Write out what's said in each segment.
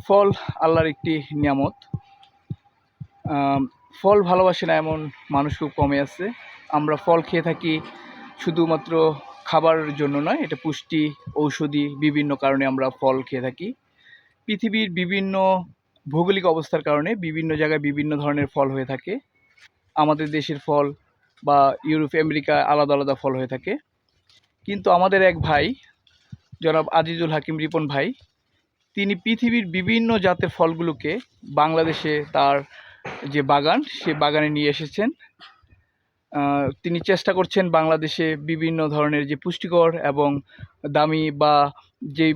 ফল আল্লাহর একটি নিয়ামত। ফল ভালোবাসে না এমন মানুষ খুব কমই আছে। আমরা ফল খেয়ে থাকি শুধুমাত্র খাবারের জন্য নয়, এটা পুষ্টি, ঔষধি বিভিন্ন কারণে আমরা ফল খেয়ে থাকি। পৃথিবীর বিভিন্ন ভৌগোলিক অবস্থার কারণে বিভিন্ন জায়গায় বিভিন্ন ধরনের ফল হয়ে থাকে। আমাদের দেশের ফল বা ইউরোপ আমেরিকা আলাদা আলাদা ফল হয়ে থাকে। কিন্তু আমাদের এক ভাই জনাব আজিজুল হাকিম রিপন ভাই, তিনি পৃথিবীর বিভিন্ন জাতের ফলগুলোকে বাংলাদেশে তার যে বাগান, সে বাগানে নিয়ে এসেছেন। তিনি চেষ্টা করছেন বাংলাদেশে বিভিন্ন ধরনের যে পুষ্টিকর এবং দামি বা যে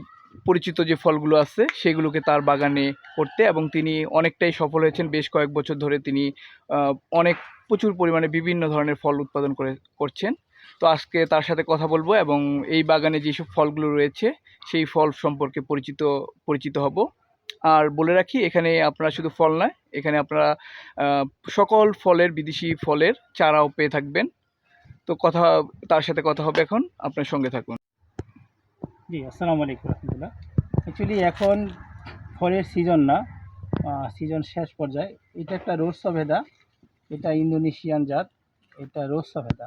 পরিচিত যে ফলগুলো আছে সেগুলোকে তার বাগানে করতে, এবং তিনি অনেকটাই সফল হয়েছেন। বেশ কয়েক বছর ধরে তিনি অনেক প্রচুর পরিমাণে বিভিন্ন ধরনের ফল উৎপাদন করছেন। তো আজকে তার সাথে কথা বলবো এবং এই বাগানে যেসব ফলগুলো রয়েছে সেই ফল সম্পর্কে পরিচিত হব। আর বলে রাখি, এখানে আপনারা শুধু ফল নয়, এখানে আপনারা সকল ফলের, বিদেশি ফলের চারাও পেয়ে থাকবেন। তো তার সাথে কথা হবে এখন, আপনার সঙ্গে থাকুন। জি, আসসালামু আলাইকুম রহমতুল্লাহ। অ্যাকচুয়ালি এখন ফলের সিজন না, সিজন শেষ পর্যায়ে। এটা একটা রোজ সফেদা, এটা ইন্দোনেশিয়ান জাত, এটা রোজ সফেদা।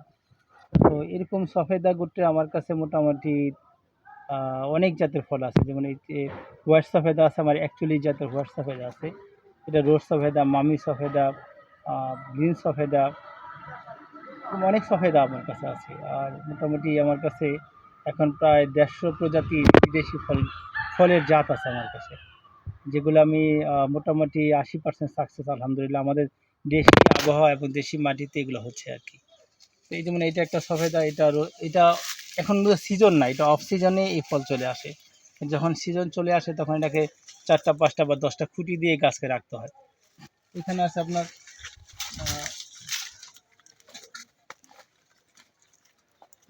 তো এরকম সফেদা গোটে আমার কাছে মোটামুটি অনেক জাতের ফল আছে। যেমন এই যে হোয়াইট সফেদা আছে, আমার 41 জাতের হোয়াইট সফেদা আছে। এটা রোজ সফেদা, মামি সফেদা, গ্রিন সফেদা, অনেক সফেদা আমার কাছে আছে। আর মোটামুটি আমার কাছে এখন প্রায় 150 প্রজাতির বিদেশি ফলের জাত আছে আমার কাছে, যেগুলো আমি মোটামুটি 80% সাকসেস আলহামদুলিল্লাহ। আমাদের দেশি আবহাওয়া এবং দেশি মাটিতে এগুলো হচ্ছে আর কি। তো এই যেমন এটা একটা সফেদা, এটা এখন সিজন না, এটা অফ সিজনে এই ফল চলে আসে। যখন সিজন চলে আসে তখন এটাকে 4টা 5টা বা 10টা খুঁটি দিয়ে গাছকে রাখতে হয়। এখানে আছে আপনার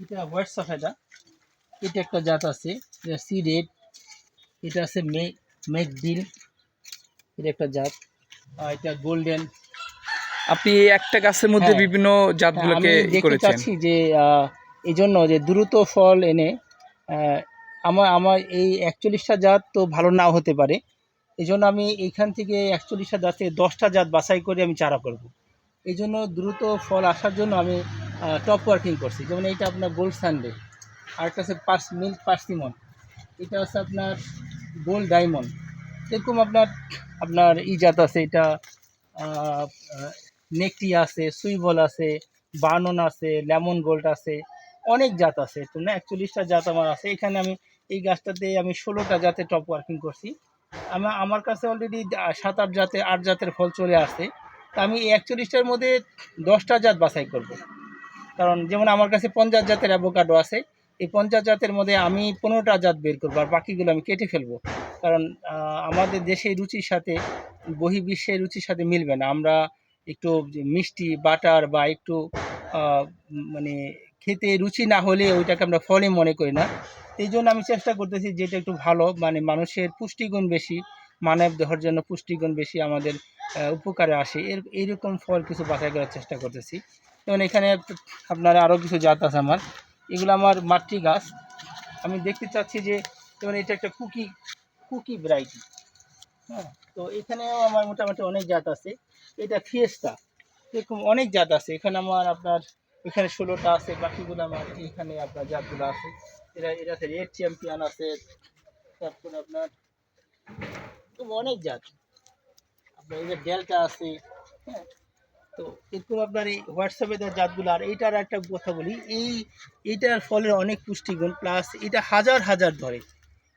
এটা হোয়াইট সফেদা, এটা একটা জাত আছে, এটা সি রেড, এটা আছে মেকডিল, এটা একটা জাত, এটা গোল্ডেন। আপনি একটা গাছের মধ্যে হ্যাঁ, বিভিন্ন জাতগুলোকে আমি দেখতে করেছেন। চাচ্ছি যে এই জন্য যে দ্রুত ফল এনে আমার এই 41টা জাত তো ভালো নাও হতে পারে। এই জন্য আমি এইখান থেকে 41টা জাত থেকে 10টা জাত বাছাই করে আমি চারা করব। এই জন্য দ্রুত ফল আসার জন্য আমি টপ ওয়ার্কিং করছি। যেমন এইটা আপনার গোল্ড সানডে, আরেকটা আছে মিল্ক পার্সিমন, এটা আছে আপনার গোল্ড ডায়মন্ড। এরকম আপনার আপনার জাত আছে, এটা নেকটি আছে, সুইবল আছে, বার্নন আছে, লেমন গোল্ড আছে, অনেক জাত আছে। তো না 41টা জাত আমার আছে। এখানে আমি এই গাছটাতে আমি 16টা জাতে টপ ওয়ার্কিং করছি। আমার কাছে অলরেডি 8 জাতের ফল চলে আসছে। তা আমি এই 41টার মধ্যে 10টা জাত বাছাই করব। কারণ যেমন আমার কাছে 50 জাতের অ্যাভোকাডো আছে, এই 50 জাতের মধ্যে আমি 15টা জাত বের করবো, আর বাকিগুলো আমি কেটে ফেলবো। কারণ আমাদের দেশের রুচির সাথে বহির্বিশ্বের রুচির সাথে মিলবে না। আমরা একটু মিষ্টি বাটার বা একটু মানে খেতে রুচি না হলে ওইটাকে আমরা ফলই মনে করি না। এই জন্য আমি চেষ্টা করতেছি যেটা একটু ভালো, মানে মানুষের পুষ্টিগুণ বেশি, মানব দেহের জন্য পুষ্টিগুণ বেশি, আমাদের উপকারে আসে এইরকম ফল কিছু বাছাই করার চেষ্টা করতেছি। যেমন এখানে আপনার আরও কিছু জাত আছে আমার, এগুলো আমার মাতৃ গাছ। আমি দেখতে চাচ্ছি যে যেমন এটা একটা কুকি ভ্যারাইটি। হ্যাঁ, তো এখানেও আমার মোটামুটি অনেক জাত আছে। এটা ফিয়েস্তা, এরকম অনেক জাত আছে। এখানে আমার আপনার এখানে 16টা আছে, বাকিগুলো আমার এখানে আপনার জাতগুলো আছে। এটাতে রেড চ্যাম্পিয়ন আছে, তারপরে আপনার অনেক জাত, আপনার এই যে ডেল্টা আছে। হ্যাঁ, তো এরকম আপনার এই হোয়াটসঅ্যাপে দেওয়া জাতগুলো। আর এইটার একটা কথা বলি, এইটার ফলের অনেক পুষ্টিগুণ, প্লাস এটা হাজার হাজার ধরে,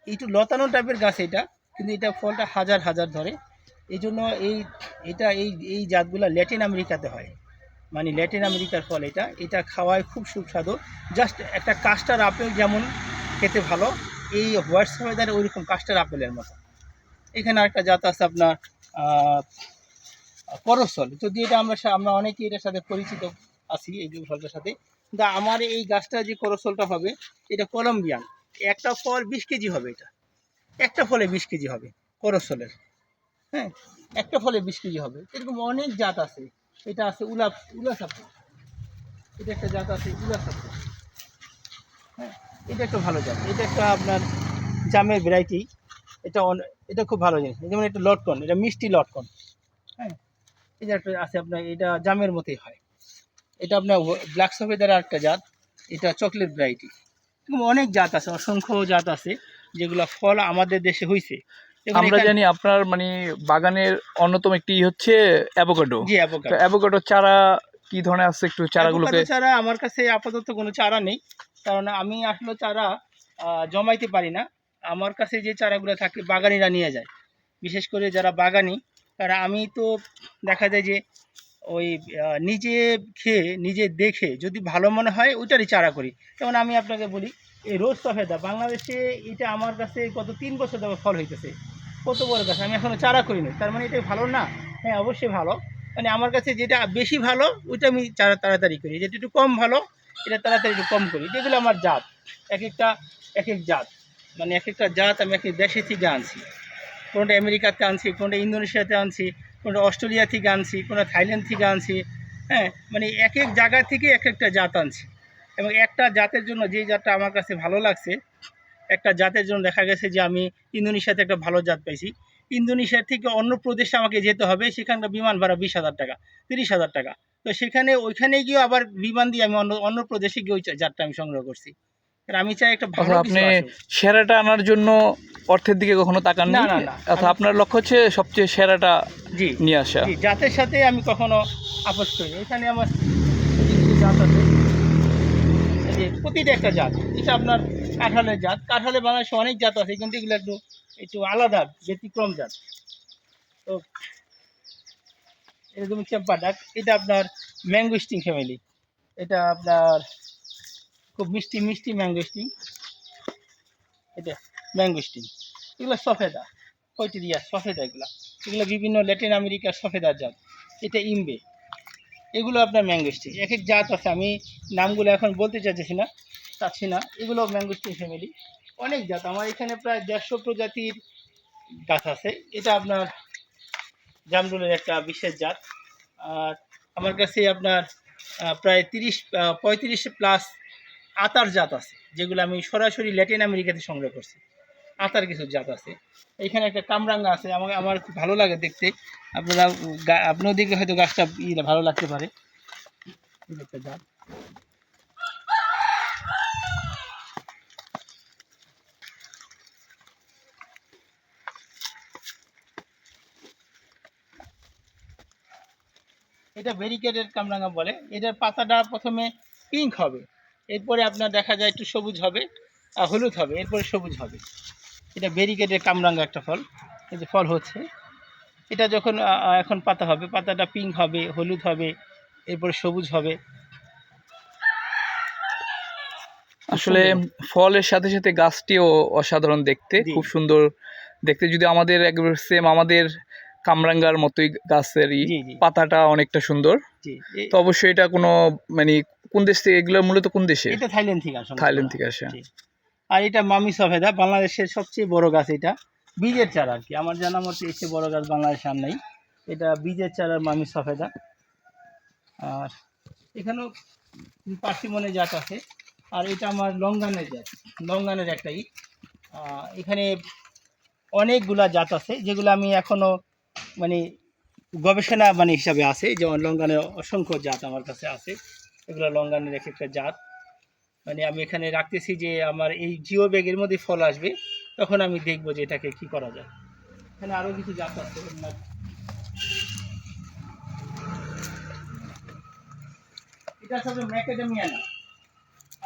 একটু লতানো টাইপের গাছ এটা, কিন্তু এটা ফলটা হাজার হাজার ধরে। এই জন্য এই জাতগুলো ল্যাটিন আমেরিকাতে হয়, মানে ল্যাটিন আমেরিকার ফল। এটা খাওয়ায় খুব সুস্বাদু। জাস্ট একটা কাস্টার আপেল যেমন খেতে ভালো, এই হোয়াটসঅ্যাপে ওইরকম কাস্টার আপেলের মতো। এখানে আরেকটা জাত আছে আপনার করসল, যদি এটা আমরা অনেকেই এটার সাথে পরিচিত আছি এই ফলটার সাথে। কিন্তু আমার এই গাছটা যে করসলটা হবে, এটা কলম্বিয়ান। একটা ফল 20 কেজি হবে, এটা একটা ফলে 20 কেজি হবে করসলের। হ্যাঁ, একটা ফলে 20 কেজি হবে। এরকম অনেক জাত আছে। এটা আছে উলাসাপু, এটা একটা জাত আছে উলাসাপু। হ্যাঁ, এটা একটা ভালো জাত, এটা একটা আপনার জামের ভ্যারাইটি। এটা খুব ভালো জিনিস, যেমন এটা লটকন, এটা মিষ্টি লটকন। হ্যাঁ, এই যে একটা আছে আপনার, এটা জামের মতোই হয়। এটা আপনার ব্ল্যাক সফেদার একটা জাত, এটা চকলেট ভ্যারাইটি। এরকম অনেক জাত আছে, অসংখ্য জাত আছে যেগুলো ফল আমাদের দেশে হইছে। এবং আমরা এখানে জানি আপনার মানে বাগানের অন্যতম একটি হচ্ছে অ্যাভোকাডো। জি তো অ্যাভোকাডো। অ্যাভোকাডো চারা কি ধরনের আছে, একটু চারাগুলোকে। অ্যাভোকাডো চারা আমার কাছে আপাতত কোনো চারা নেই, কারণ আমি আসলে চারা জমাইতে পারি না। আমার কাছে যে চারাগুলো থাকে বাগানিরা নিয়ে যায়, বিশেষ করে যারা বাগানি তারা। আমি তো দেখা যায় যে ওই নিজে খেয়ে নিজে দেখে যদি ভালো মনে হয় ওইটারই চারা করি। যেমন আমি আপনাকে বলি, এই রোজ সফেদা বাংলাদেশে এটা আমার কাছে গত 3 বছর ধরে ফল হইতেছে। কত বড় গাছ, আমি এখনো চারা করিনি, তার মানে এটা ভালো না? হ্যাঁ অবশ্যই ভালো। মানে আমার কাছে যেটা বেশি ভালো ওইটা আমি চারা তাড়াতাড়ি করি, যেটা একটু কম ভালো এটা তাড়াতাড়ি একটু কম করি। যেগুলো আমার জাত, এক একটা এক এক জাত, মানে এক একটা জাত আমি এক এক দেশে থেকে আনছি। কোনোটা আমেরিকাতে আনছি, কোনোটা ইন্দোনেশিয়াতে আনছি, কোনোটা অস্ট্রেলিয়া থেকে আনছি, কোনোটা থাইল্যান্ড থেকে আনছি। হ্যাঁ, মানে এক এক জায়গা থেকে এক একটা জাত আনছি। এবং একটা জাতের জন্য যে জাতটা আমার কাছে ভালো লাগছে, একটা জাতের জন্য দেখা গেছে যে আমি ইন্দোনেশিয়াতে একটা ভালো জাত পাইছি। ইন্দোনেশিয়ার থেকে অন্য প্রদেশে আমাকে যেতে হবে, সেখানকার বিমান ভাড়া 20,000 টাকা, 30,000 টাকা। তো সেখানে ওইখানে গিয়েও আবার বিমান দিয়ে আমি অন্য অন্য প্রদেশে গিয়ে ওই জাতটা আমি সংগ্রহ করছি। আর আমি চাই একটা ভালো অর্থাৎ কিছু আপনি আসুক। সেরাটা আনার জন্য অর্থের দিকে কখনো তাকাননি, না না না, অর্থাৎ আপনার লক্ষ্য হচ্ছে সবচেয়ে সেরাটা জি নিয়ে আসা। জি, জাতের সাথে আমি কখনো আপোষ করি না। এখানে আমার কিছু জাত আছে, এই যে প্রতিটা একটা জাত। এটা আপনার কাঁঠালের জাত, কাঁঠালে বাংলাদেশে অনেক জাত আছে কিন্তু এগুলো একটু একটু আলাদা ব্যতিক্রম জাত। তো এরকম চেম্পাটাক, এটা আপনার ম্যাঙ্গোস্টিং ফ্যামিলি। এটা আপনার খুব মিষ্টি মিষ্টি ম্যাঙ্গোস্টিং, এটা ম্যাঙ্গোস্টিং। এগুলো সফেদা, পঁয়ত্রিশ সফেদা, এগুলো এগুলো বিভিন্ন ল্যাটিন আমেরিকার সফেদার জাত। এটা ইমবে, এগুলো আপনার ম্যাঙ্গোস্টিং। এক এক জাত আছে, আমি নামগুলো এখন বলতে চাচ্ছি না। এগুলো ম্যাঙ্গোস্টিং ফ্যামিলি, অনেক জাত। আমার এখানে প্রায় 150 প্রজাতির গাছ আছে। এটা আপনার জামরুলের একটা বিশেষ জাত। আর আমার কাছে আপনার প্রায় 35 প্লাস আতার জাত আছে, যেগুলো আমি সরাসরি ল্যাটিন আমেরিকাতে সংগ্রহ করছি। আতার কিছু জাত আছে। এখানে একটা কামরাঙ্গা আছে, আমার খুব ভালো লাগে দেখতে। আপনারা আপনার দিকে হয়তো গাছটা ভালো লাগতে পারে। এই একটা জাত। এটা ব্যারিকেডের কামরাঙা বলে। এটার পাতাটা প্রথমে পিঙ্ক হবে, এরপরে আপনার দেখা যায় একটু সবুজ হবে, হলুদ হবে, এরপরে সবুজ হবে। এটা ব্যারিকেডের কামরাঙা একটা ফল। এই যে ফল হচ্ছে, এটা যখন এখন পাতা হবে, পাতাটা পিঙ্ক হবে, হলুদ হবে, এরপরে সবুজ হবে। আসলে ফলের সাথে সাথে গাছটিও অসাধারণ দেখতে, জি খুব সুন্দর দেখতে। যদি আমাদের একবার সেম আমাদের কামরাঙ্গার মতোই গাছেরই জি জি পাতাটা অনেকটা সুন্দর। জি। তো অবশ্যই এটা কোনো মানে কোন দেশ থেকে, এগুলো মূলত কোন দেশে? এটা থাইল্যান্ড থেকে আসে। থাইল্যান্ড থেকে আসে। জি। আর এটা মামি সফেদা, বাংলাদেশের সবচেয়ে বড় গাছ। এটা বীজের চারা আর কি, আমার জানা মতে এর চেয়ে বড় গাছ বাংলাদেশে আর নেই। এটা বীজের চারার মামি সফেদা। আর এখানেও পার্সিমনের জাত আছে। আর এটা আমার লঙ্গানের জাত, লঙ্গানের একটাই। এখানে অনেকগুলা জাত আছে যেগুলো আমি এখনো মানে গবেষণা মানে হিসাবে আছে। যেমন লঙ্গানের অসংখ্য জাত আমার কাছে আছে, এগুলো লঙ্গানের এক একটা জাত। মানে আমি এখানে রাখতেছি যে আমার এই জিও ব্যাগের মধ্যে ফল আসবে, তখন আমি দেখবো যে এটাকে কি করা যায়। এখানে আরও কিছু জাত আছে। এটা আসলে ম্যাকাডামিয়া নাট,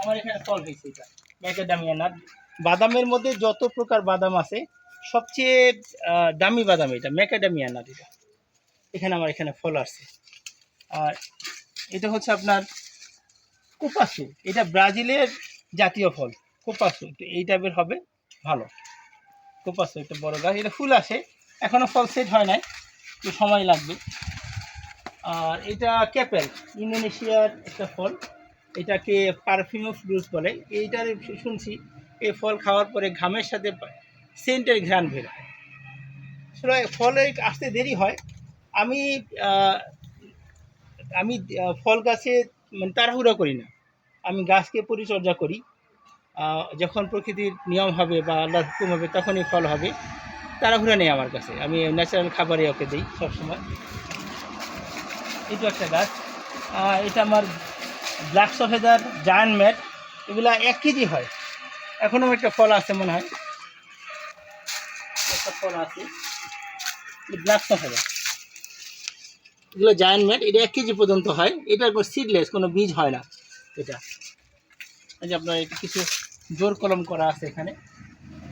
আমার এখানে ফল হয়েছে। এটা ম্যাকাডামিয়া নাট। বাদামের মধ্যে যত প্রকার বাদাম আছে সবচেয়ে দামি বাদাম এটা ম্যাকাডামিয়া নাট। এটা এখানে আমার এখানে ফল আসছে। আর এটা হচ্ছে আপনার কোপাসু, এটা ব্রাজিলের জাতীয় ফল কোপাসু। তো এই টাইপের হবে, ভালো। কোপাসু একটা বড় গাছ, এটা ফুল আসে, এখনও ফল সেট হয় নাই, একটু সময় লাগবে। আর এটা ক্যাপেল, ইন্দোনেশিয়ার একটা ফল। এটাকে পারফিউম ফ্রুট বলে। এইটার শুনছি এই ফল খাওয়ার পরে ঘামের সাথে সেন্টের ঘ্রাণ বের হয়। আসলে ফলে আসতে দেরি হয়। আমি আমি ফল গাছে মানে তাড়াহুড়া করি না, আমি গাছকে পরিচর্যা করি। যখন প্রকৃতির নিয়ম হবে বা আল্লাহর হুকুম হবে তখনই ফল হবে। তাড়াহুড়া নেই আমার কাছে, আমি ন্যাচারাল খাবারই ওকে দিই সবসময়। এটা একটা গাছ, এটা আমার ব্ল্যাক সফেদার জায়ান্ট ম্যাট, এগুলা 1 কেজি হয়। এখনও একটা ফল আছে মনে হয়, একটা ফল আছে ব্ল্যাক সফেদার, এগুলো জায়ান্ট ম্যাট, এটা 1 কেজি পর্যন্ত হয়। এটা সিডলেস, কোনো বীজ হয় না এটা। এই যে আপনার এটা কিছু জোর কলম করা আছে এখানে,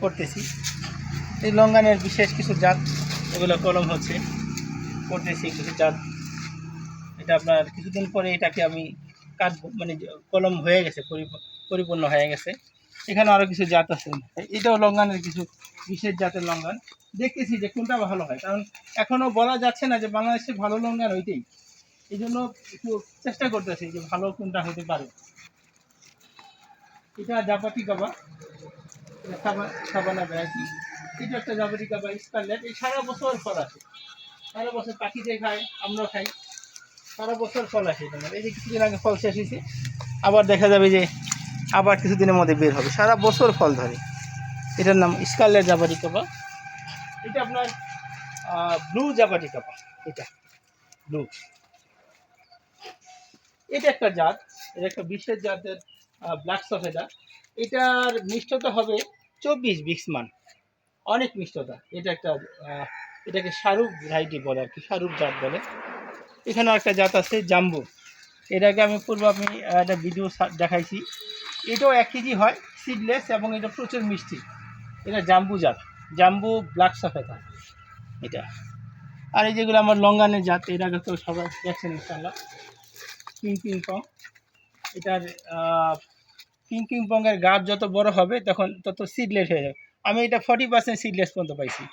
করতেছি। এই লঙ্গানের বিশেষ কিছু জাত, এগুলো কলম হচ্ছে, করতেছি কিছু জাত। এটা আপনার কিছুদিন পরে এটাকে আমি কাটবো, মানে কলম হয়ে গেছে, পরিপূর্ণ হয়ে গেছে। এখানে আরও কিছু জাত আছে, এটাও লঙ্গানের কিছু বিশেষ জাতের লঙ্গান। দেখতেছি যে কোনটা ভালো হয়, কারণ এখনও বলা যাচ্ছে না যে বাংলাদেশে ভালো লঙ্গান ওইটাই। এই জন্য একটু চেষ্টা করতেছি যে ভালো কোনটা হতে পারে। এটা জাপাটি কাবা, সাবানা ভ্যারাইটি। এটা একটা জাপাটি কাবা স্কারলেট, এই সারা বছর ফল আসে, সারা বছর পাখিতে খায়, আমরাও খাই, সারা বছর ফল আসে। তোমার এই যে কিছুদিন আগে ফল শেষ হয়েছে, আবার দেখা যাবে যে আবার কিছুদিনের মধ্যে বের হবে, সারা বছর ফল ধরে। এটার নাম স্কারলেট জাপাটি কাবা। এটা আপনার ব্লু জাপাটি কাবা, এটা ব্লু। এটা একটা জাত, এটা একটা বিশেষ জাতের ব্ল্যাক সফেদা। এটার মিষ্টতা হবে 24 বিক্সমান, অনেক মিষ্টতা। এটা একটা এটাকে শাহরুখ ভ্যারাইটি বলে আর কি, শাহরুখ জাত বলে। এখানে একটা জাত আছে জাম্বু, এটাকে আমি পূর্বে একটা ভিডিও দেখাইছি। এটাও 1 কেজি হয়, সিডলেস, এবং এটা প্রচুর মিষ্টি। এটা জাম্বু জাত, জাম্বু ব্ল্যাক সফেদা এটা। আর এই যেগুলো আমার লঙ্গানের জাত, এর আগে তো সবাই দেখছেন ইনশাল্লাহ। কিং পং, এটার কিং পংয়ের গাছ যত বড় হবে তখন তত সিডলেস হয়ে যাবে। আমি এটা 40% সিডলেস পর্যন্ত পাইছি।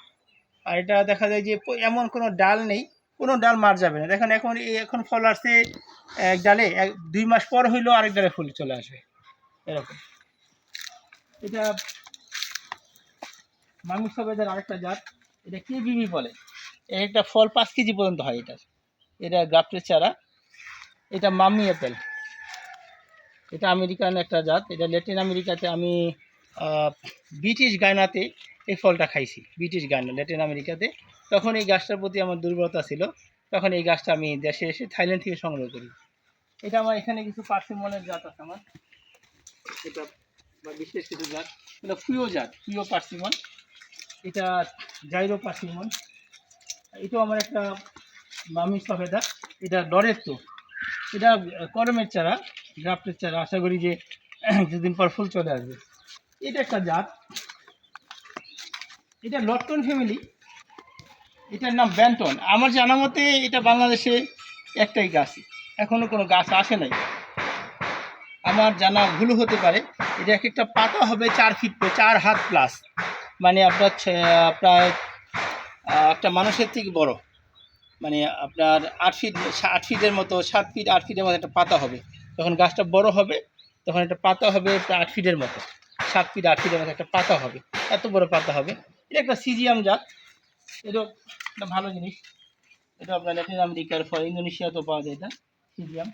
আর এটা দেখা যায় যে এমন কোনো ডাল নেই, কোনো ডাল মার যাবে না। দেখেন এখন ফল আসছে এক ডালে, 2 মাস পর হইলেও আরেক ডালে ফুল চলে আসবে এরকম। এটা মামি সবেদের আরেকটা জাত, এটা কেবিবি বলে। একটা ফল 5 কেজি পর্যন্ত হয় এটার, এটা গ্রাফটের চারা। এটা মাম্মি অ্যাপেল, এটা আমেরিকান একটা জাত। এটা ল্যাটিন আমেরিকাতে আমি ব্রিটিশ গায়নাতে এই ফলটা খাইছি, ব্রিটিশ গায়না ল্যাটিন আমেরিকাতে। তখন এই গাছটার প্রতি আমার দুর্বলতা ছিল, তখন এই গাছটা আমি দেশে এসে থাইল্যান্ড থেকে সংগ্রহ করি। এটা আমার এখানে কিছু পার্সিমনের জাত আছে আমার, এটা বা বিশেষ কিছু জাত, এটা প্রিয় জাত, প্রিয় পার্সিমন। এটা জাইরো পার্সিমন। এটাও আমার একটা মামি সফেদা, এটা ডরের তো, এটা করমের চারা, গ্রাফটের চারা। আশা করি যে কিছুদিন পর ফুল চলে আসবে। এটা একটা জাত, এটা লটন ফ্যামিলি, এটার নাম ব্যান্টন। আমার জানা মতে এটা বাংলাদেশে একটাই গাছ, এখনও কোনো গাছ আসে নাই, আমার জানা ভুল হতে পারে। এটা এক একটা পাতা হবে 4 ফিট, 4 হাত প্লাস, মানে আপনার প্রায় একটা মানুষের থেকে বড়, মানে আপনার 8 ফিটের মতো, 7 ফিট 8 ফিটের মতো একটা পাতা হবে। যখন গাছটা বড় হবে তখন একটা পাতা হবে প্রায় 8 ফিটের মতো, 7 ফিট 8 ফিটের মতো একটা পাতা হবে, এত বড় পাতা হবে। এটা একটা সিজিয়াম জাত, এটাও একটা ভালো জিনিস। এটা আপনার ল্যাটিন আমেরিকার ফল, ইন্দোনেশিয়াতেও পাওয়া যায় এটা সিজিয়াম।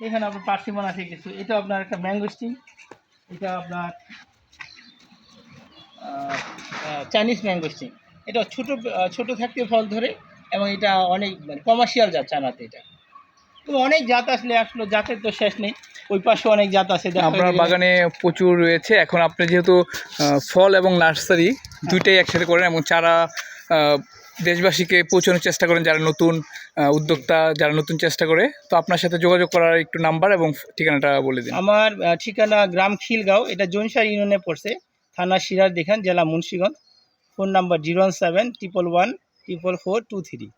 এখানে আপনার পার্সিমন আছে কিছু। এটা আপনার একটা ম্যাঙ্গোস্টিন, এটা আপনার চাইনিজ ম্যাঙ্গোস্টিন। এটা ছোট থাকতে ফল ধরে, এবং এটা অনেক মানে কমার্শিয়াল জাত চায়নাতে। এটা তো অনেক জাত আসলে জাতের তো শেষ নেই, ওই পাশে অনেক জাত আছে। আপনার বাগানে প্রচুর রয়েছে। এখন আপনি যেহেতু ফল এবং নার্সারি দুইটাই একসাথে করেন এবং চারা দেশবাসীকে পৌঁছানোর চেষ্টা করেন, যারা নতুন উদ্যোক্তা, যারা নতুন চেষ্টা করে, তো আপনার সাথে যোগাযোগ করার একটু নাম্বার এবং ঠিকানাটা বলে দিন। আমার ঠিকানা গ্রাম খিলগাঁও, এটা জৈনসার ইউনিয়নে পড়ছে, থানা সিরাজদিখান, জেলা মুন্সিগঞ্জ। Phone number 01711144423।